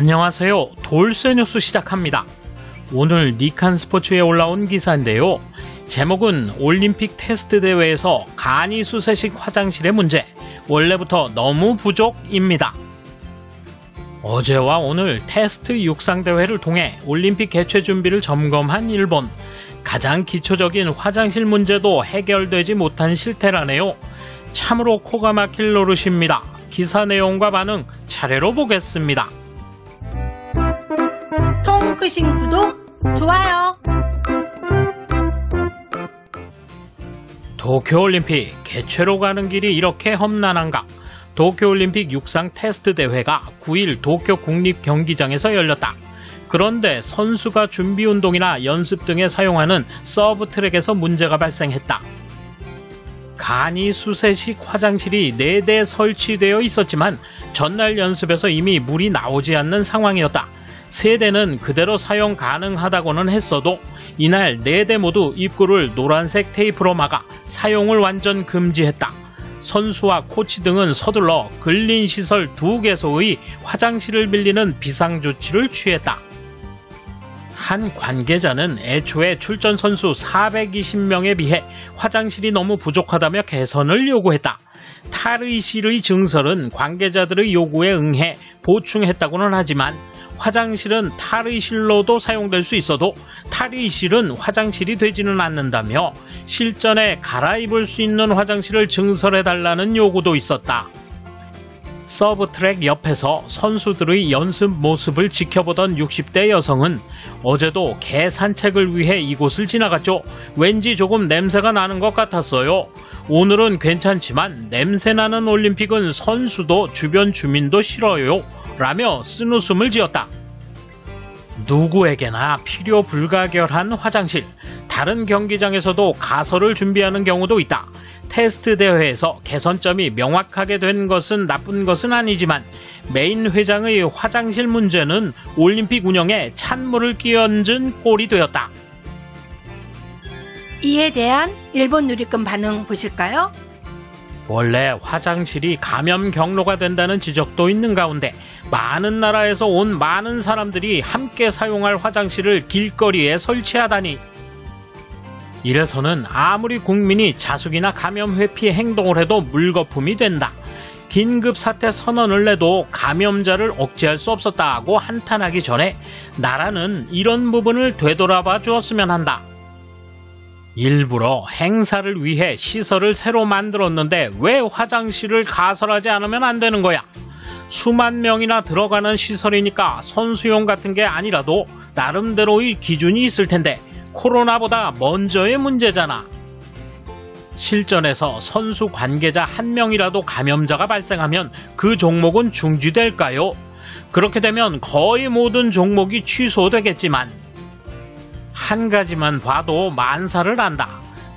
안녕하세요. 돌쇠 뉴스 시작합니다. 오늘 니칸 스포츠에 올라온 기사인데요. 제목은 올림픽 테스트 대회에서 간이 수세식 화장실의 문제, 원래부터 너무 부족입니다. 어제와 오늘 테스트 육상 대회를 통해 올림픽 개최 준비를 점검한 일본. 가장 기초적인 화장실 문제도 해결되지 못한 실태라네요. 참으로 코가 막힐 노릇입니다. 기사 내용과 반응 차례로 보겠습니다. 끄신 구독, 좋아요. 도쿄올림픽 개최로 가는 길이 이렇게 험난한가? 도쿄올림픽 육상 테스트 대회가 9일 도쿄 국립경기장에서 열렸다. 그런데 선수가 준비운동이나 연습 등에 사용하는 서브트랙에서 문제가 발생했다. 간이 수세식 화장실이 4대 설치되어 있었지만 전날 연습에서 이미 물이 나오지 않는 상황이었다. 3대는 그대로 사용 가능하다고는 했어도 이날 4대 모두 입구를 노란색 테이프로 막아 사용을 완전 금지했다. 선수와 코치 등은 서둘러 근린시설 2개소의 화장실을 빌리는 비상조치를 취했다. 한 관계자는 애초에 출전 선수 420명에 비해 화장실이 너무 부족하다며 개선을 요구했다. 탈의실의 증설은 관계자들의 요구에 응해 보충했다고는 하지만 화장실은 탈의실로도 사용될 수 있어도 탈의실은 화장실이 되지는 않는다며 실전에 갈아입을 수 있는 화장실을 증설해달라는 요구도 있었다. 서브트랙 옆에서 선수들의 연습 모습을 지켜보던 60대 여성은 어제도 개 산책을 위해 이곳을 지나갔죠. 왠지 조금 냄새가 나는 것 같았어요. 오늘은 괜찮지만 냄새나는 올림픽은 선수도 주변 주민도 싫어요. 라며 쓴웃음을 지었다. 누구에게나 필요 불가결한 화장실. 다른 경기장에서도 가설을 준비하는 경우도 있다. 테스트 대회에서 개선점이 명확하게 된 것은 나쁜 것은 아니지만 메인 회장의 화장실 문제는 올림픽 운영에 찬물을 끼얹은 꼴이 되었다. 이에 대한 일본 누리꾼 반응 보실까요? 원래 화장실이 감염 경로가 된다는 지적도 있는 가운데 많은 나라에서 온 많은 사람들이 함께 사용할 화장실을 길거리에 설치하다니. 이래서는 아무리 국민이 자숙이나 감염 회피 행동을 해도 물거품이 된다. 긴급사태 선언을 내도 감염자를 억제할 수 없었다고 한탄하기 전에 나라는 이런 부분을 되돌아봐 주었으면 한다. 일부러 행사를 위해 시설을 새로 만들었는데 왜 화장실을 가설하지 않으면 안 되는 거야? 수만 명이나 들어가는 시설이니까 선수용 같은 게 아니라도 나름대로의 기준이 있을 텐데 코로나보다 먼저의 문제잖아. 실전에서 선수 관계자 한 명이라도 감염자가 발생하면 그 종목은 중지될까요? 그렇게 되면 거의 모든 종목이 취소되겠지만 한 가지만 봐도 만사를 안다.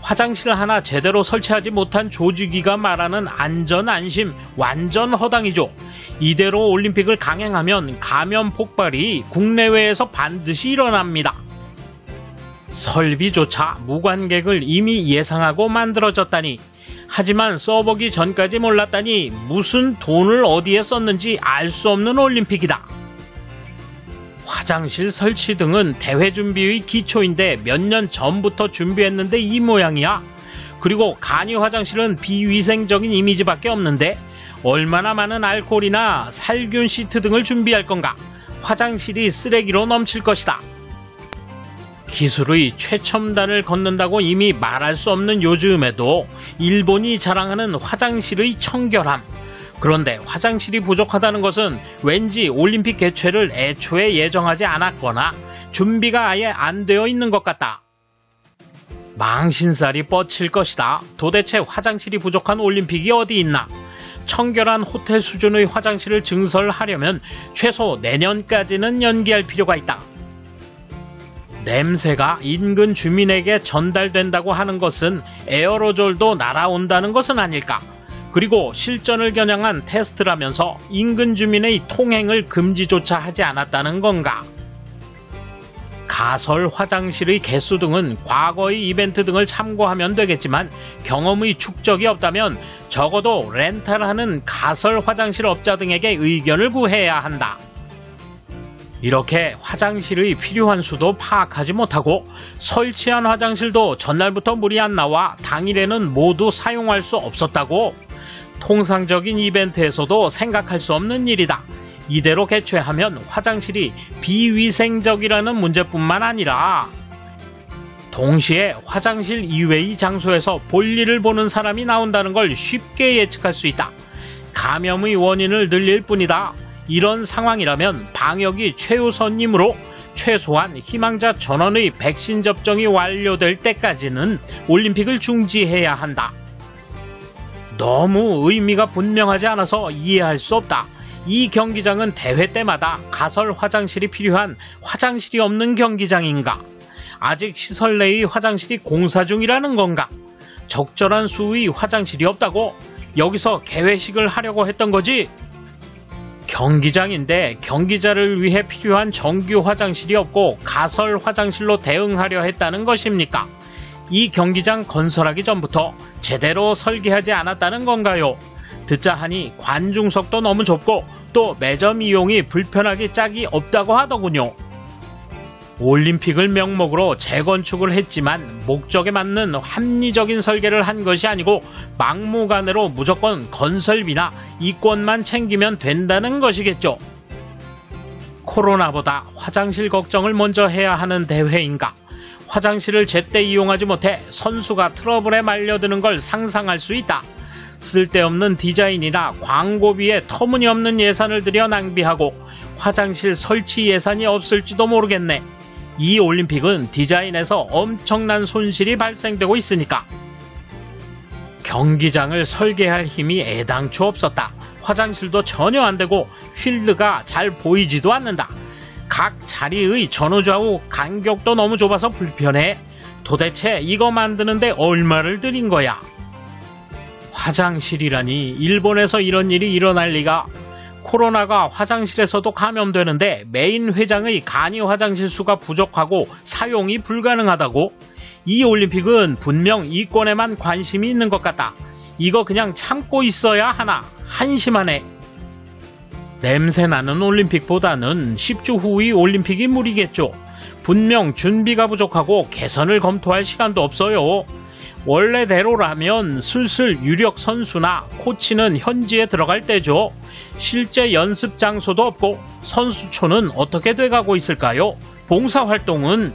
화장실 하나 제대로 설치하지 못한 조직위가 말하는 안전 안심 완전 허당이죠. 이대로 올림픽을 강행하면 감염 폭발이 국내외에서 반드시 일어납니다. 설비조차 무관객을 이미 예상하고 만들어졌다니. 하지만 써보기 전까지 몰랐다니 무슨 돈을 어디에 썼는지 알 수 없는 올림픽이다. 화장실 설치 등은 대회 준비의 기초인데 몇 년 전부터 준비했는데 이 모양이야. 그리고 간이 화장실은 비위생적인 이미지밖에 없는데 얼마나 많은 알코올이나 살균 시트 등을 준비할 건가. 화장실이 쓰레기로 넘칠 것이다. 기술의 최첨단을 걷는다고 이미 말할 수 없는 요즘에도 일본이 자랑하는 화장실의 청결함. 그런데 화장실이 부족하다는 것은 왠지 올림픽 개최를 애초에 예정하지 않았거나 준비가 아예 안 되어 있는 것 같다. 망신살이 뻗칠 것이다. 도대체 화장실이 부족한 올림픽이 어디 있나? 청결한 호텔 수준의 화장실을 증설하려면 최소 내년까지는 연기할 필요가 있다. 냄새가 인근 주민에게 전달된다고 하는 것은 에어로졸도 날아온다는 것은 아닐까? 그리고 실전을 겨냥한 테스트라면서 인근 주민의 통행을 금지조차 하지 않았다는 건가? 가설 화장실의 개수 등은 과거의 이벤트 등을 참고하면 되겠지만 경험의 축적이 없다면 적어도 렌탈하는 가설 화장실 업자 등에게 의견을 구해야 한다. 이렇게 화장실의 필요한 수도 파악하지 못하고 설치한 화장실도 전날부터 물이 안 나와 당일에는 모두 사용할 수 없었다고? 통상적인 이벤트에서도 생각할 수 없는 일이다. 이대로 개최하면 화장실이 비위생적이라는 문제뿐만 아니라 동시에 화장실 이외의 장소에서 볼일을 보는 사람이 나온다는 걸 쉽게 예측할 수 있다. 감염의 원인을 늘릴 뿐이다. 이런 상황이라면 방역이 최우선이므로 최소한 희망자 전원의 백신 접종이 완료될 때까지는 올림픽을 중지해야 한다. 너무 의미가 분명하지 않아서 이해할 수 없다. 이 경기장은 대회 때마다 가설 화장실이 필요한 화장실이 없는 경기장인가? 아직 시설 내의 화장실이 공사 중이라는 건가? 적절한 수의 화장실이 없다고 여기서 개회식을 하려고 했던 거지? 경기장인데 경기자를 위해 필요한 정규 화장실이 없고 가설 화장실로 대응하려 했다는 것입니까? 이 경기장 건설하기 전부터 제대로 설계하지 않았다는 건가요? 듣자 하니 관중석도 너무 좁고 또 매점 이용이 불편하기 짝이 없다고 하더군요. 올림픽을 명목으로 재건축을 했지만 목적에 맞는 합리적인 설계를 한 것이 아니고 막무가내로 무조건 건설비나 이권만 챙기면 된다는 것이겠죠. 코로나보다 화장실 걱정을 먼저 해야 하는 대회인가? 화장실을 제때 이용하지 못해 선수가 트러블에 말려드는 걸 상상할 수 있다. 쓸데없는 디자인이나 광고비에 터무니없는 예산을 들여 낭비하고 화장실 설치 예산이 없을지도 모르겠네. 이 올림픽은 디자인에서 엄청난 손실이 발생되고 있으니까. 경기장을 설계할 힘이 애당초 없었다. 화장실도 전혀 안 되고 필드가 잘 보이지도 않는다. 각 자리의 전후좌우 간격도 너무 좁아서 불편해. 도대체 이거 만드는데 얼마를 들인 거야? 화장실이라니 일본에서 이런 일이 일어날 리가. 코로나가 화장실에서도 감염되는데 메인 회장의 간이 화장실 수가 부족하고 사용이 불가능하다고? 이 올림픽은 분명 이권에만 관심이 있는 것 같다. 이거 그냥 참고 있어야 하나 한심하네. 냄새나는 올림픽보다는 10주 후의 올림픽이 무리겠죠. 분명 준비가 부족하고 개선을 검토할 시간도 없어요. 원래대로라면 슬슬 유력 선수나 코치는 현지에 들어갈 때죠. 실제 연습 장소도 없고 선수촌은 어떻게 돼가고 있을까요? 봉사활동은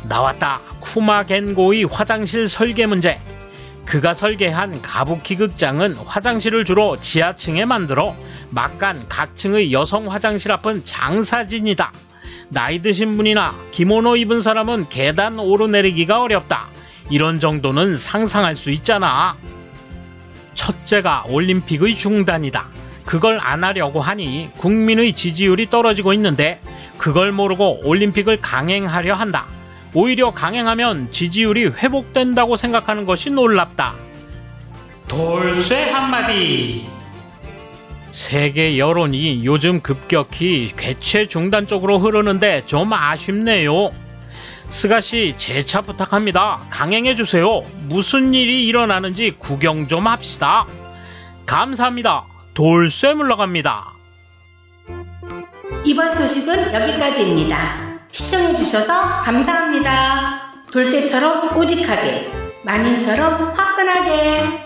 나왔다. 쿠마겐고의 화장실 설계 문제. 그가 설계한 가부키 극장은 화장실을 주로 지하층에 만들어 막간 각층의 여성 화장실 앞은 장사진이다. 나이 드신 분이나 기모노 입은 사람은 계단 오르내리기가 어렵다. 이런 정도는 상상할 수 있잖아. 첫째가 올림픽의 중단이다. 그걸 안 하려고 하니 국민의 지지율이 떨어지고 있는데 그걸 모르고 올림픽을 강행하려 한다. 오히려 강행하면 지지율이 회복된다고 생각하는 것이 놀랍다. 돌쇠 한마디. 세계 여론이 요즘 급격히 개최 중단 쪽으로 흐르는데 좀 아쉽네요. 스가씨 재차 부탁합니다. 강행해주세요. 무슨 일이 일어나는지 구경 좀 합시다. 감사합니다. 돌쇠 물러갑니다. 이번 소식은 여기까지입니다. 시청해주셔서 감사합니다. 돌쇠처럼 오직하게, 마님처럼 화끈하게.